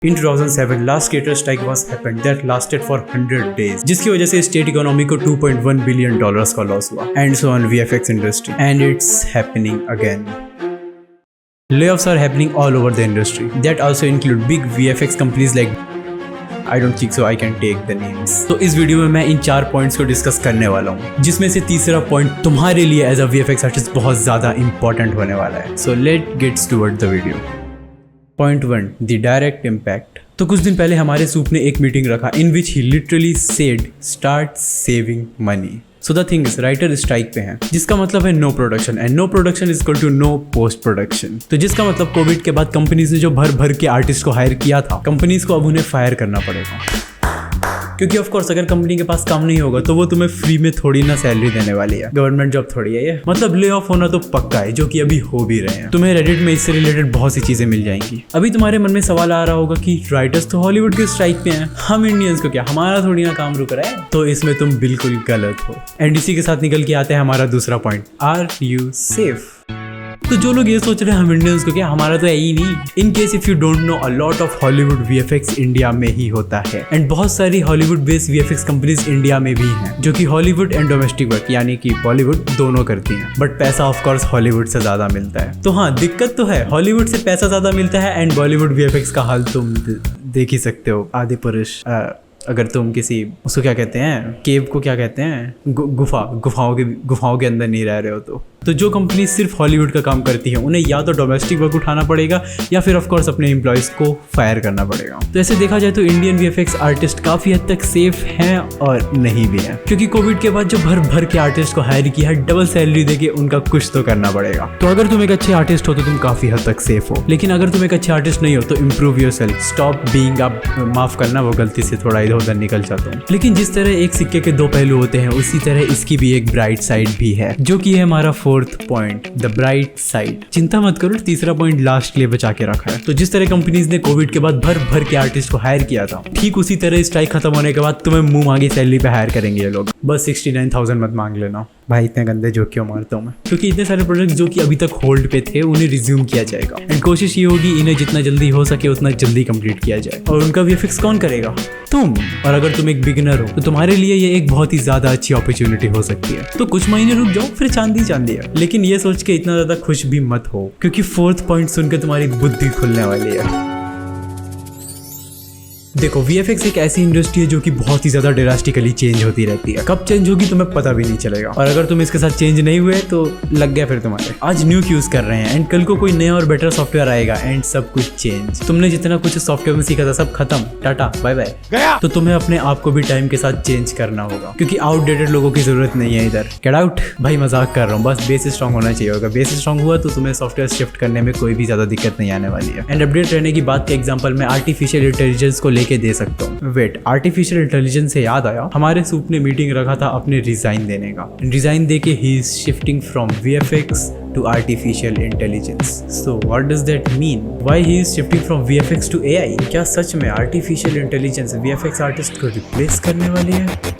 In 2007, last creator strike was happened that lasted for 100 days, जिसकी वजह से state economy को $2.1 बिलियन का लॉस हुआ. And so on VFX industry, and it's happening again. Layoffs are happening all over the industry. That also include big VFX companies like I don't think so I can take the names. तो इस video में मैं इन 4 points को discuss करने वाला हूँ, जिसमें से तीसरा पॉइंट तुम्हारे लिए एज अ VFX आर्टिस्ट बहुत ज्यादा इंपॉर्टेंट होने वाला है. So let's get toward the video. Point 1, the direct impact. तो कुछ दिन पहले हमारे सूप ने एक मीटिंग रखा in which he literally said start saving money. So the thing is, writer strike पे हैं, जिसका मतलब है no production, and no production is equal to no post production. तो जिसका मतलब कोविड के बाद कंपनीज ने जो भर भर के आर्टिस्ट को हायर किया था, कंपनीज को अब उन्हें फायर करना पड़ेगा. क्योंकि ऑफ कोर्स अगर कंपनी के पास काम नहीं होगा तो वो तुम्हें फ्री में थोड़ी ना सैलरी देने वाली है. गवर्नमेंट जॉब थोड़ी है ये. मतलब ले ऑफ होना तो पक्का है, जो कि अभी हो भी रहे हैं. तुम्हें रेडिट में इससे रिलेटेड बहुत सी चीजें मिल जाएंगी. अभी तुम्हारे मन में सवाल आ रहा होगा कि राइटर्स तो हॉलीवुड के स्ट्राइक पे हैं, हम इंडियंस को क्या, हमारा थोड़ी ना काम रुक रहा है. तो इसमें तुम बिल्कुल गलत हो. एंड इसी के साथ निकल के आता है हमारा दूसरा पॉइंट, आर यू सेफ. तो जो लोग ये सोच रहे हैं हम इंडियंस को क्या, हमारा तो है ही नहीं. In case if you don't know, a lot of Hollywood VFX India में ही होता है, एंड बहुत सारी Hollywood based VFX companies India में भी हैं, जो कि हॉलीवुड एंड डोमेस्टिक वर्क यानी कि बॉलीवुड दोनों करती हैं. बट पैसा ऑफ कोर्स हॉलीवुड से ज्यादा मिलता है. तो हाँ, दिक्कत तो है, हॉलीवुड से पैसा ज्यादा मिलता है, एंड बॉलीवुड VFX का हाल तुम देख ही सकते हो. आदि पुरुष, अगर तुम किसी उसको क्या कहते हैं, केव को क्या कहते हैं, गुफाओं के अंदर नहीं रह रहे हो तो जो कंपनी सिर्फ हॉलीवुड का काम करती है, उन्हें या तो डोमेस्टिक वर्क उठाना पड़ेगा या फिर ऑफ कोर्स अपने एम्प्लॉयज को फायर करना पड़ेगा. तो ऐसे देखा जाए तो इंडियन VFX आर्टिस्ट काफी हद तक सेफ हैं और नहीं भी हैं, क्योंकि कोविड के बाद जो भर भर के आर्टिस्ट को हायर किया है, डबल सैलरी देके उनका कुछ तो करना पड़ेगा. तो अगर तुम एक अच्छे आर्टिस्ट हो तो तुम काफी हद तक सेफ हो, लेकिन अगर तुम एक अच्छे आर्टिस्ट नहीं हो तो improve yourself. Stop being up, माफ करना वो गलती से थोड़ा इधर उधर निकल जाता हूँ. लेकिन जिस तरह एक सिक्के के 2 पहलू होते हैं, उसी तरह इसकी भी एक ब्राइट साइड भी है, जो कि है हमारा 4th point, the bright side. चिंता मत करो, तीसरा पॉइंट लास्ट के लिए बचा के रखा है. तो जिस तरह कंपनीज ने कोविड के बाद भर भर के आर्टिस्ट को हायर किया था, ठीक उसी तरह स्ट्राइक खत्म होने के बाद तुम्हें मुंह मांगी सैलरी पे हायर करेंगे ये लोग. बस 69,000 मत मांग लेना भाई, इतने गंदे जोक क्यों मारता हूँ मैं, क्योंकि इतने सारे प्रोजेक्ट जो कि अभी तक होल्ड पे थे उन्हें रिज्यूम किया जाएगा, एंड कोशिश ये होगी इन्हें जितना जल्दी हो सके उतना जल्दी कंप्लीट किया जाए. और उनका VFX कौन करेगा? तुम. और अगर तुम एक बिगिनर हो तो तुम्हारे लिए ये एक बहुत ही ज्यादा अच्छी अपॉर्चुनिटी हो सकती है. तो कुछ महीने रुक जाओ, फिर चांदी चांदी है. लेकिन ये सोच के इतना ज्यादा खुश भी मत हो, क्योंकि 4th पॉइंट सुनकर तुम्हारी बुद्धि खुलने वाली है. देखो, VFX एक ऐसी इंडस्ट्री है जो कि बहुत ही ज्यादा ड्रास्टिकली चेंज होती रहती है. कब चेंज होगी तुम्हें पता भी नहीं चलेगा, और अगर तुम इसके साथ चेंज नहीं हुए तो लग गया फिर तुम्हारे. आज न्यू यूज कर रहे हैं, एंड कल को कोई नया और बेटर सॉफ्टवेयर आएगा, एंड सब कुछ चेंज. तुमने जितना कुछ सॉफ्टवेयर में सीखा था सब खत्म, टाटा बाय बाय गया. तो तुम्हें अपने आप को भी टाइम के साथ चेंज करना होगा, क्योंकि आउटडेटेड लोगों की जरूरत नहीं है इधर. Get out. भाई मजाक कर रहा हूँ, बस बेस स्ट्रॉन्ग होना चाहिए. होगा बेस स्ट्रॉन्ग हुआ तो तुम्हें सॉफ्टवेयर शिफ्ट करने में कोई भी ज्यादा दिक्कत नहीं आने वाली है. एंड अपडेट रहने की बात के एग्जाम्पल मैं आर्टिफिशियल इंटेलिजेंस को लेके दे सकता हूँ. वेट, आर्टिफिशियल इंटेलिजेंस से याद आया, हमारे सूप ने मीटिंग रखा था अपने रिजाइन देने का. रिजाइन देके he is shifting from VFX to artificial intelligence. So what does that mean? Why he is shifting from VFX to AI? क्या सच में artificial intelligence VFX आर्टिस्ट को रिप्लेस करने वाली है?